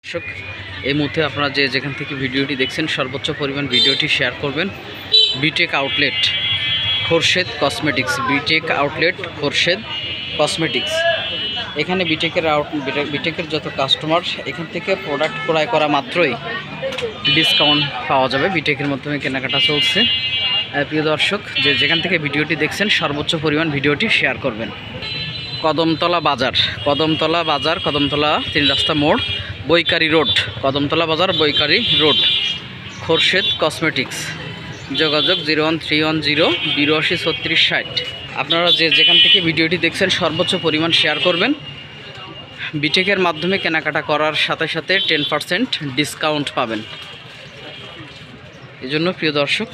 দর্শক, এই মুহূর্তে আপনারা যেখান থেকে ভিডিওটি দেখছেন সর্বোচ্চ পরিমাণ ভিডিওটি শেয়ার করবেন। বিটেক আউটলেট খোরশেদ কসমেটিক্স, বিটেক আউটলেট খোরশেদ কসমেটিক্স। এখানে বিটেকের যত কাস্টমার এখান থেকে প্রোডাক্ট ক্রয় করা মাত্রই ডিসকাউন্ট পাওয়া যাবে। বিটেকের মাধ্যমে কেনাকাটা চলছে। প্রিয় দর্শক, যেখান থেকে ভিডিওটি দেখছেন সর্বোচ্চ পরিমাণ ভিডিওটি শেয়ার করবেন। কদমতলা বাজার, কদমতলা 3 রাস্তা মোড়, বৈকারি রোড, কদমতলা বাজার, বৈকারি রোড, খোরশেদ কসমেটিক্স। যোগাযোগ 01310 82 36 60। আপনারা যেখান থেকে ভিডিওটি দেখছেন সর্বোচ্চ পরিমাণ শেয়ার করবেন। বিটেকের মাধ্যমে কেনাকাটা করার সাথে সাথে 10% ডিসকাউন্ট পাবেন। এজন্য প্রিয় দর্শক,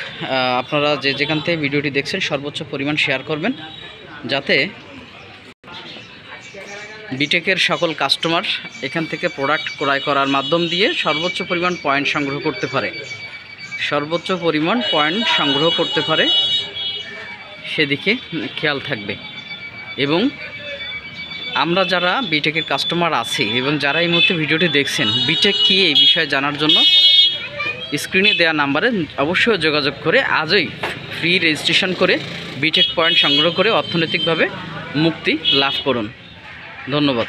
আপনারা যেখান থেকে ভিডিওটি দেখছেন সর্বোচ্চ পরিমাণ শেয়ার করবেন, যাতে বিটেকের সকল কাস্টমার এখান থেকে প্রোডাক্ট ক্রয় করার মাধ্যম দিয়ে সর্বোচ্চ পরিমাণ পয়েন্ট সংগ্রহ করতে পারে, সেদিকে খেয়াল থাকবে। এবং আমরা যারা বিটেকের কাস্টমার আছি এবং যারা এই মুহূর্তে ভিডিওটি দেখছেন, বিটেক কী এই বিষয়ে জানার জন্য স্ক্রিনে দেওয়া নাম্বারে অবশ্যই যোগাযোগ করে আজই ফ্রি রেজিস্ট্রেশন করে বিটেক পয়েন্ট সংগ্রহ করে অর্থনৈতিকভাবে মুক্তি লাভ করুন। ধন্যবাদ।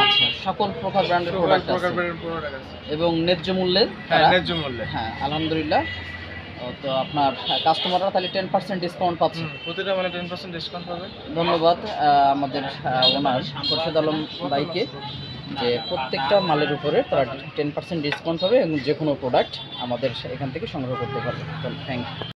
আচ্ছা, সকল প্রকার ব্র্যান্ডের প্রোডাক্ট আছে এবং ন্যায্য মূল্যে। হ্যাঁ, আলহামদুলিল্লাহ। তো আপনার কাস্টমাররা তাহলে 10% ডিসকাউন্ট পাচ্ছে, প্রতিটা মানে 10% ডিসকাউন্ট পাবে। ধন্যবাদ আমাদের ওনার খোরশেদ আলম ভাইকে, যে প্রত্যেকটা মালের উপরে তারা 10% ডিসকাউন্ট পাবে এবং যে কোনো প্রোডাক্ট আমাদের এখান থেকে সংগ্রহ করতে পারবে। Thank you.